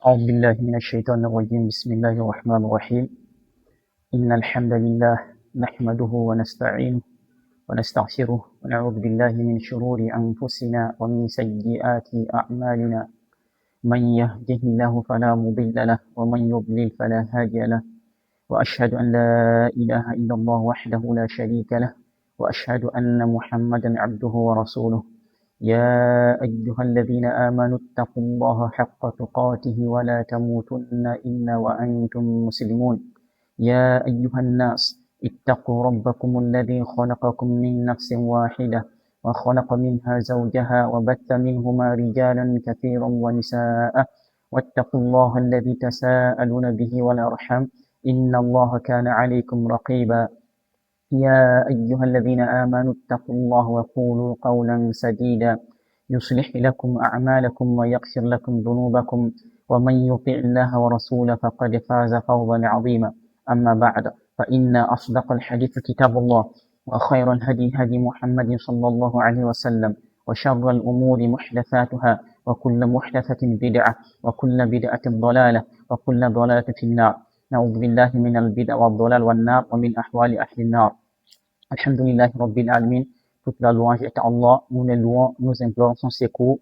أعوذ بالله من الشيطان الرجيم بسم الله الرحمن الرحيم إن الحمد لله نحمده ونستعينه ونستغفره ونعوذ بالله من شرور أنفسنا ومن سيئات أعمالنا من يهده الله فلا مضل له ومن يضلل فلا هادي له وأشهد أن لا إله إلا الله وحده لا شريك له وأشهد أن محمدا عبده ورسوله يا أيها الذين آمنوا اتقوا الله حق تقاته ولا تموتن إلا وأنتم مسلمون يا أيها الناس اتقوا ربكم الذي خلقكم من نفس واحدة وخلق منها زوجها وبث منهما رجالا كثيرا ونساء واتقوا الله الذي تساءلون به والأرحام إن الله كان عليكم رقيبا يا أيها الذين آمنوا اتقوا الله وقولوا قولا سديدا يصلح لكم أعمالكم ويغفر لكم ذنوبكم ومن يطع الله ورسوله فقد فاز فوزا عظيما أما بعد فإن أصدق الحديث كتاب الله وخير الهدي هدي محمد صلى الله عليه وسلم وشر الأمور محدثاتها وكل محدثة بدعة وكل بدعة ضلالة وكل ضلالة في النار نعوذ بالله من البدع والضلال والنار ومن أحوال أهل النار. Alhamdulillah Rabbil Alamin, toute la louange est à Allah, nous le louons, nous implorons son secours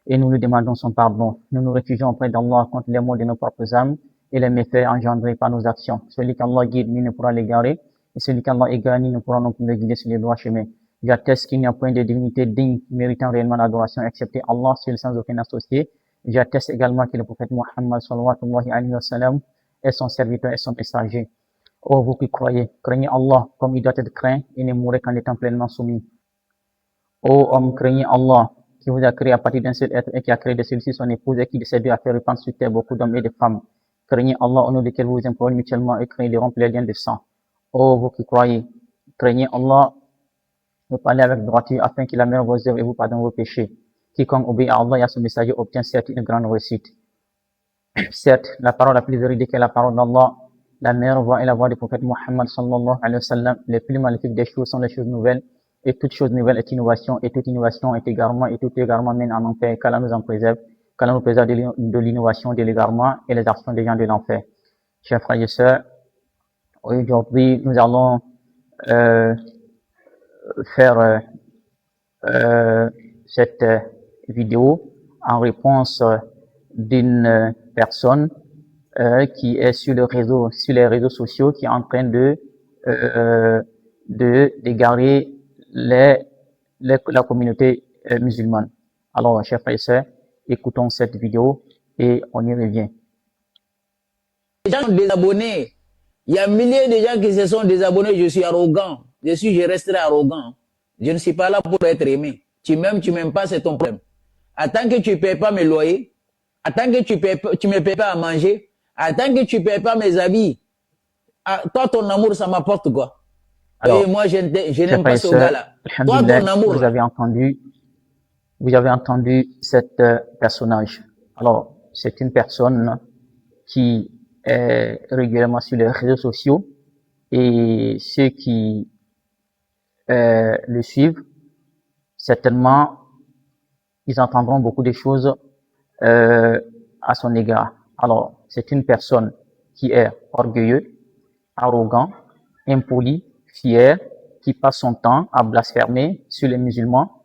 et nous lui demandons son pardon. Nous nous réfugions auprès d'Allah contre les maux de nos propres âmes et les méfaits engendrés par nos actions. Celui qu'Allah guide, nul ne pourra l'égarer, et celui qu'Allah égare, nul ne pourra non plus le guider sur les droits chemins. J'atteste qu'il n'y a point de divinité digne méritant réellement l'adoration excepté Allah, seul sans aucun associé. J'atteste également que le prophète Muhammad sallallahu alayhi wa sallam est son serviteur et son messager. Ô vous qui croyez, craignez Allah comme il doit être craint et ne mourrez qu'en étant pleinement soumis. Ô homme, craignez Allah qui vous a créé à partir d'un seul être et qui a créé de celui-ci son épouse et qui de ces deux a fait répandre sur terre beaucoup d'hommes et de femmes. Craignez Allah au nom duquel vous vous implorez mutuellement et craignez de rompre les liens de sang. Ô vous qui croyez, craignez Allah et parlez avec droiture afin qu'il améliore vos œuvres et vous pardonne vos péchés. Quiconque obéit à Allah et à son messager obtient certes une grande réussite. Certes, la parole la plus véridique est la parole d'Allah. La meilleure voie est la voie du prophète Muhammad sallallahu alayhi wa sallam. Les plus magnifiques des choses sont les choses nouvelles. Et toute chose nouvelle est innovation. Et toute innovation est égarement. Et tout égarement mène en enfer. Qu'Allah nous en préserve. Qu'Allah nous préserve de l'innovation, de l'égarement et les actions des gens de l'enfer. Chers frères et sœurs, aujourd'hui, nous allons faire cette vidéo en réponse d'une personne qui est sur les réseaux sociaux, qui est en train d'égarer la communauté musulmane. Alors, chers frères et sœurs, écoutons cette vidéo et on y revient. Les gens sont désabonnés. Il y a milliers de gens qui se sont désabonnés. Je suis arrogant. Je resterai arrogant. Je ne suis pas là pour être aimé. Tu m'aimes pas, c'est ton problème. Attends que tu ne payes pas mes loyers, attends que tu me payes pas à manger, attends que tu ne payes pas mes habits. Toi, ton amour, ça m'apporte quoi? Alors, et moi, je n'aime pas ce gars-là. Toi, ton amour. Vous avez entendu cet personnage. Alors, c'est une personne qui est régulièrement sur les réseaux sociaux et ceux qui le suivent, certainement, ils entendront beaucoup de choses à son égard. Alors, c'est une personne qui est orgueilleuse, arrogant, impoli, fier, qui passe son temps à blasphémer sur les musulmans,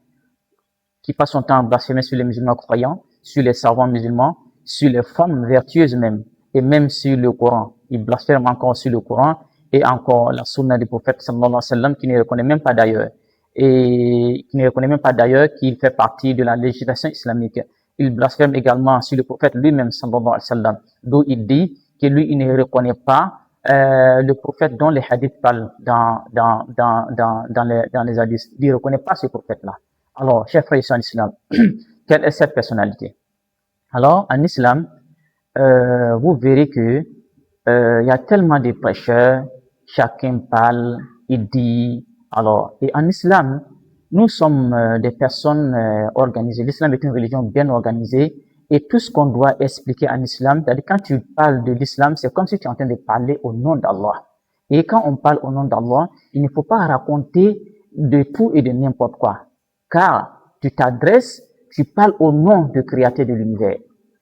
croyants, sur les savants musulmans, sur les femmes vertueuses même, et même sur le Coran. Il blasphème encore sur le Coran et encore la sunna du prophète sallallahu alayhi wa sallam qui ne reconnaît même pas d'ailleurs. Et qui ne reconnaît même pas d'ailleurs qu'il fait partie de la législation islamique. Il blasphème également sur le prophète lui-même, sallallahu alayhi wa sallam, d'où il dit que lui, il ne reconnaît pas le prophète dont les hadiths parlent dans les hadiths. Il ne reconnaît pas ce prophète-là. Alors, chers frères et sœurs en islam, quelle est cette personnalité? Alors, en islam, vous verrez que il y a tellement de prêcheurs, chacun parle, il dit. Alors, et en islam, nous sommes des personnes organisées. L'islam est une religion bien organisée et tout ce qu'on doit expliquer en islam, c'est-à-dire quand tu parles de l'islam, c'est comme si tu es en train de parler au nom d'Allah. Et quand on parle au nom d'Allah, il ne faut pas raconter de tout et de n'importe quoi. Car tu parles au nom du créateur de l'univers.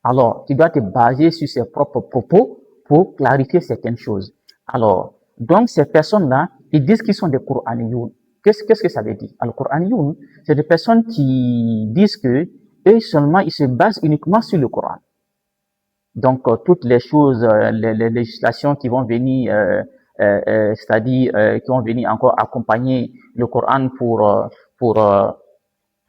Alors, tu dois te baser sur ses propres propos pour clarifier certaines choses. Alors, donc ces personnes-là, ils disent qu'ils sont des Qur'aniyoun. Qu'est-ce que ça veut dire? Alors, Qur'aniyoun, c'est des personnes qui disent que eux seulement, ils se basent uniquement sur le Coran. Donc, toutes les choses, les législations qui vont venir, c'est-à-dire qui vont venir encore accompagner le Coran pour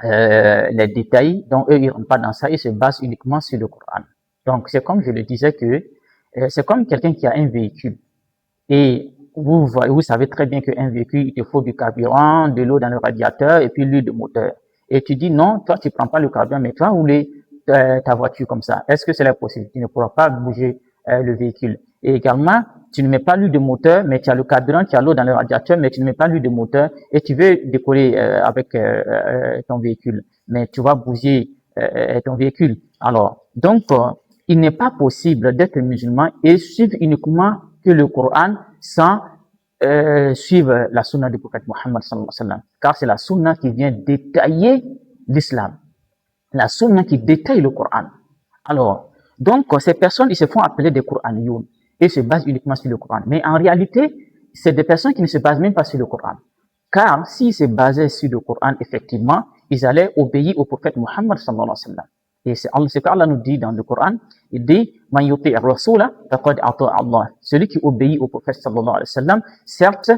les détails. Donc, eux, ils rentrent pas dans ça, ils se basent uniquement sur le Coran. Donc, c'est comme je le disais que c'est comme quelqu'un qui a un véhicule. Et vous savez très bien qu'un véhicule, il te faut du carburant, de l'eau dans le radiateur et puis l'huile de moteur. Et tu dis non, toi, tu prends pas le carburant, mais tu vas rouler ta voiture comme ça. Est-ce que c'est la possible? Tu ne pourras pas bouger le véhicule. Et également, tu ne mets pas l'huile de moteur, mais tu as le carburant, tu as l'eau dans le radiateur, mais tu ne mets pas l'huile de moteur et tu veux décoller avec ton véhicule. Mais tu vas bouger ton véhicule. Alors, donc, il n'est pas possible d'être musulman et suivre uniquement que le Coran sans suivre la sunna du prophète Mohammed sallallahu alayhi wa sallam. Car c'est la sunna qui vient détailler l'islam. La sunna qui détaille le Coran. Alors, donc, ces personnes, ils se font appeler des Qur'aniyoun et se basent uniquement sur le Coran. Mais en réalité, c'est des personnes qui ne se basent même pas sur le Coran. Car s'ils se basaient sur le Coran, effectivement, ils allaient obéir au prophète Mohammed sallallahu alayhi wa sallam. Et c'est ce qu'Allah nous dit dans le Coran. Il dit, Man yuti ar-rasula faqad ata Allah. Celui qui obéit au prophète sallallahu alayhi wa sallam, certes,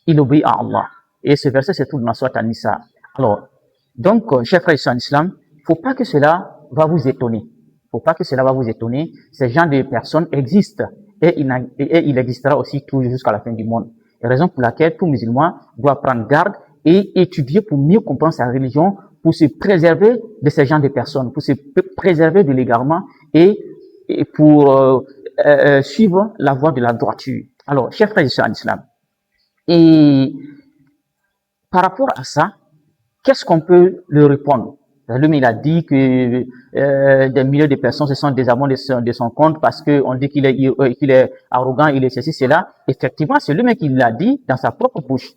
il obéit à Allah. Et ce verset, c'est tout dans la sourate An-Nisa. Alors, donc, chers frères en islam, faut pas que cela va vous étonner. Faut pas que cela va vous étonner. Ces genres de personnes existent et il existera aussi toujours jusqu'à la fin du monde. Et raison pour laquelle tout musulman doit prendre garde et étudier pour mieux comprendre sa religion, pour se préserver de ces genres de personnes, pour se préserver de l'égarement et pour suivre la voie de la droiture. Alors, chers frères et sœurs en islam, et par rapport à ça, qu'est-ce qu'on peut leur répondre? L'homme, il a dit que des milliers de personnes se sont désabonnés de son compte parce qu'on dit qu'il est arrogant, il est ceci, cela. Effectivement, c'est lui-même qui l'a dit dans sa propre bouche.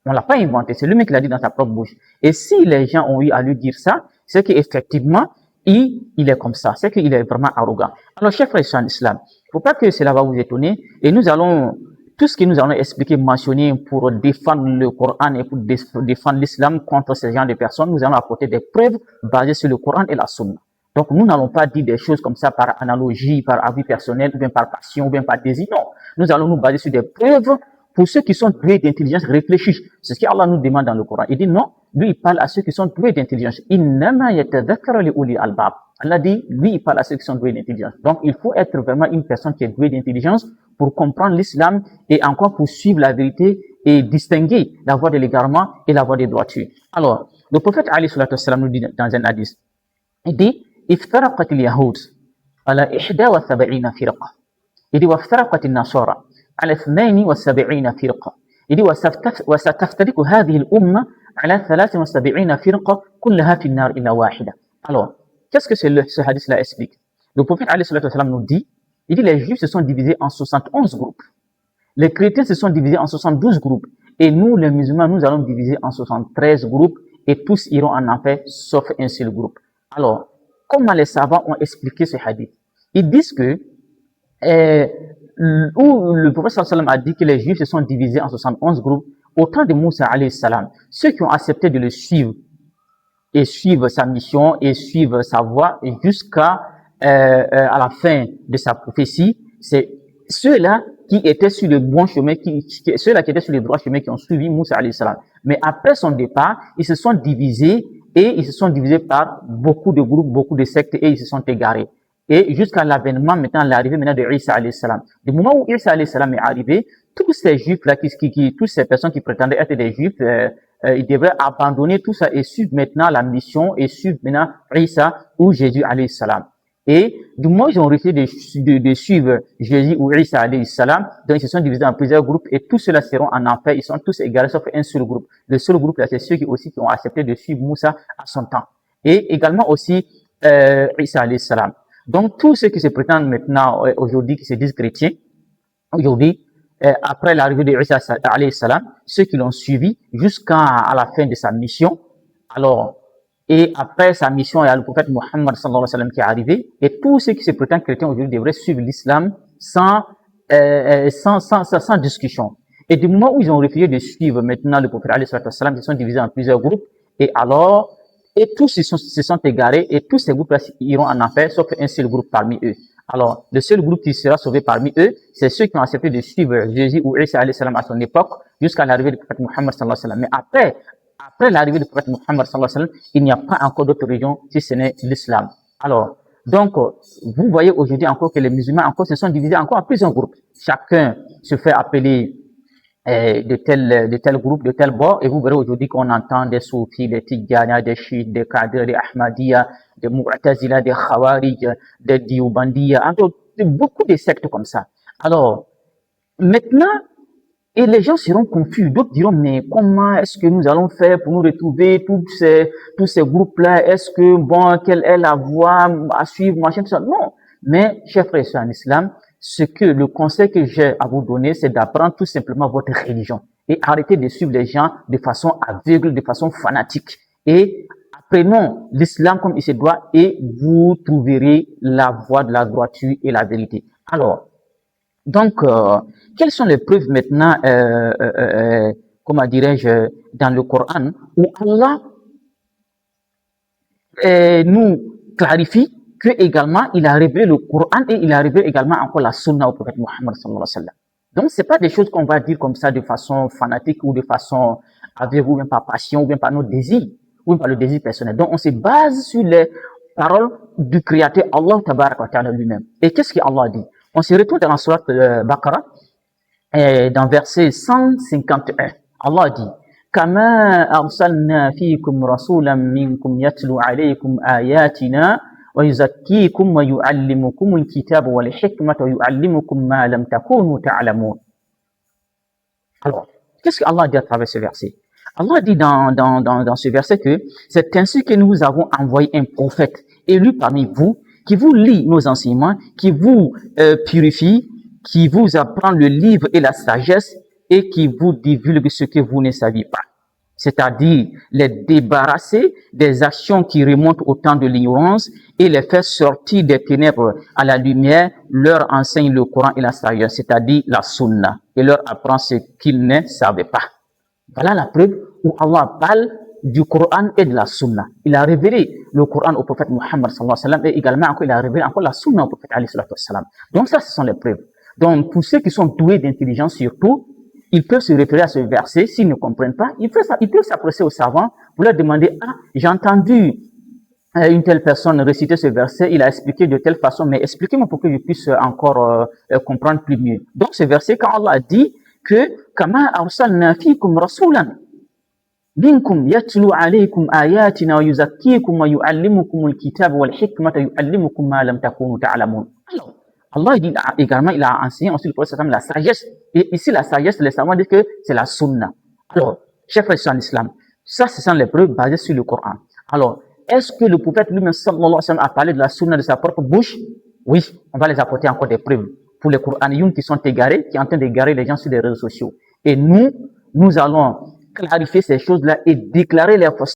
On l'a pas inventé, c'est lui-même qui l'a dit dans sa propre bouche. Et si les gens ont eu à lui dire ça, c'est qu'effectivement, il est comme ça, c'est qu'il est vraiment arrogant. Alors, chers frères en islam, il ne faut pas que cela va vous étonner. Et nous allons, tout ce que nous allons expliquer, mentionner pour défendre le Coran et pour défendre l'islam contre ces genres de personnes, nous allons apporter des preuves basées sur le Coran et la Sunna. Donc, nous n'allons pas dire des choses comme ça par analogie, par avis personnel, ou bien par passion, ou bien par désir. Non. Nous allons nous baser sur des preuves pour ceux qui sont doués d'intelligence, réfléchissent. C'est ce qu'Allah nous demande dans le Coran. Il dit non, lui, il parle à ceux qui sont doués d'intelligence. Innama yatadhakkaru li uli albab. Allah dit, lui, il parle à ceux qui sont doués d'intelligence. Donc, il faut être vraiment une personne qui est douée d'intelligence pour comprendre l'islam et encore pour suivre la vérité et distinguer la voie de l'égarement et la voie de droiture. Alors, le prophète alayhi salatu wassalam nous dit dans un hadith, il dit, iftaraqat al-yahud ala 71 firqa. Il dit, waftaraqat al-nasara على 72 فرقة. يدي وستفترق هذه الأمة على 73 فرقة كلها في النار إلا واحدة. Alors, qu'est-ce que ce hadith-là explique? Le prophète alayhi salatu wassalam nous dit, il dit les juifs se sont divisés en 71 groupes. Les chrétiens se sont divisés en 72 groupes. Et nous, les musulmans, nous allons diviser en 73 groupes et tous iront en enfer sauf un seul groupe. Alors, comment les savants ont expliqué ce hadith? Ils disent que où le prophète sallallahu alayhi wa sallam a dit que les juifs se sont divisés en 71 groupes, au temps de Moussa alayhi salam, ceux qui ont accepté de le suivre et suivre sa mission et suivre sa voie jusqu'à à la fin de sa prophétie, c'est ceux-là qui étaient sur le bon chemin, ceux-là qui étaient sur le droit chemin qui ont suivi Moussa alayhi salam. Mais après son départ, ils se sont divisés et ils se sont divisés par beaucoup de groupes, beaucoup de sectes et ils se sont égarés. Et jusqu'à l'avènement, maintenant, l'arrivée maintenant de Isa alayhi salam. Du moment où Isa alayhi salam est arrivé, tous ces juifs-là, toutes ces personnes qui prétendaient être des juifs, ils devraient abandonner tout ça et suivre maintenant la mission et suivre maintenant Isa ou Jésus alayhi salam. Et du moment où ils ont refusé de suivre Jésus ou Isa alayhi salam, donc ils se sont divisés en plusieurs groupes et tous ceux-là seront en enfer, ils sont tous égarés sauf un seul groupe. Le seul groupe là, c'est ceux qui ont accepté de suivre Moussa à son temps. Et également aussi Isa alayhi salam. Donc, tous ceux qui se prétendent maintenant, aujourd'hui, qui se disent chrétiens, aujourd'hui, après l'arrivée de Isa alayhi salam, ceux qui l'ont suivi jusqu'à la fin de sa mission, alors, Et après sa mission, il y a le prophète Mohammed sallallahu alayhi wa sallam qui est arrivé. Et tous ceux qui se prétendent chrétiens aujourd'hui devraient suivre l'islam sans discussion. Et du moment où ils ont refusé de suivre maintenant le prophète alayhi wa sallam, ils sont divisés en plusieurs groupes. Et alors, et tous se sont égarés et tous ces groupes-là iront en enfer, sauf un seul groupe parmi eux. Alors, le seul groupe qui sera sauvé parmi eux, c'est ceux qui ont accepté de suivre Jésus ou Isa alayhi salam à son époque, jusqu'à l'arrivée du prophète Mohammed sallallahu alayhi wa sallam. Mais après l'arrivée du prophète Mohammed sallallahu alayhi wa sallam, il n'y a pas encore d'autre religion si ce n'est l'islam. Alors, donc, vous voyez aujourd'hui encore que les musulmans encore se sont divisés encore en plusieurs groupes. Chacun se fait appeler de tel groupe, de tel bord, et vous verrez aujourd'hui qu'on entend des soufis, des tidjana, des chiites, des qadr, des ahmadiyya, des mu'tazila, des khawarij, des dioubandiyya, beaucoup de sectes comme ça. Alors, maintenant, et les gens seront confus. D'autres diront, mais comment est-ce que nous allons faire pour nous retrouver tous ces groupes-là? Est-ce que, bon, quelle est la voie à suivre, machin, tout ça? Non. Mais, chers frères et sœurs en islam, le conseil que j'ai à vous donner, c'est d'apprendre tout simplement votre religion. Et arrêtez de suivre les gens de façon aveugle, de façon fanatique. Et apprenons l'islam comme il se doit et vous trouverez la voie de la droiture et la vérité. Alors, donc, quelles sont les preuves maintenant, comment dirais-je, dans le Coran, où Allah nous clarifie que également il a révélé le Coran et il a révélé également encore la Sunna au prophète Mohammed sallallahu alayhi wa sallam. Donc, c'est pas des choses qu'on va dire comme ça de façon fanatique ou de façon aveugle ou bien par passion ou bien par nos désirs ou bien par le désir personnel. Donc, on se base sur les paroles du Créateur Allah tabaraka wa ta'ala lui-même. Et qu'est-ce qu'Allah dit? On se retrouve dans la sourate Baqarah, dans verset 151. Allah dit, كما أرسلنا فيكم رسولا منكم يتلو عليكم آياتنا ويزكيكم ويعلمكم الكتاب والحكمة ويعلمكم ما لم تكونوا تعلمون. Alors, qu'est-ce que Allah dit à travers ce verset? Allah dit dans ce verset que c'est ainsi que nous avons envoyé un prophète élu parmi vous qui vous lit nos enseignements, qui vous purifie, qui vous apprend le livre et la sagesse et qui vous divulgue ce que vous ne saviez pas. C'est-à-dire les débarrasser des actions qui remontent au temps de l'ignorance et les faire sortir des ténèbres à la lumière, leur enseigne le Coran et la sagesse, c'est-à-dire la Sunna, et leur apprend ce qu'ils ne savaient pas. Voilà la preuve où Allah parle du Coran et de la Sunna. Il a révélé le Coran au prophète Mohammed sallallahu alayhi wa sallam et également encore, il a révélé encore la Sunna au prophète alayhi wa sallam. Donc ça, ce sont les preuves. Donc pour ceux qui sont doués d'intelligence surtout, ils peuvent se référer à ce verset. S'ils ne comprennent pas, ils peuvent s'approcher aux savants pour leur demander, ah, j'ai entendu une telle personne réciter ce verset, il a expliqué de telle façon, mais expliquez-moi pour que je puisse encore comprendre plus mieux. Donc ce verset, quand Allah dit que kama arsalna fikum rasulan minkum yatlu alaykum ayatina wa yuzakkikum wa yuallimukum alkitaba wal hikmata wa yuallimukum ma lam takunu ta'lamun. Alors, Allah dit également, il a enseigné ensuite le prophète la sagesse. Et ici, la sagesse, les savants disent que c'est la sunna. Alors, chers frères en islam, ça, ce sont les preuves basées sur le Coran. Alors, est-ce que le prophète lui-même, sallallahu alayhi wa sallam, a parlé de la sunna de sa propre bouche? Oui, on va les apporter encore des preuves pour les Coraniyoun qui sont égarés, qui sont en train d'égarer les gens sur les réseaux sociaux. Et nous allons clarifier ces choses-là et déclarer les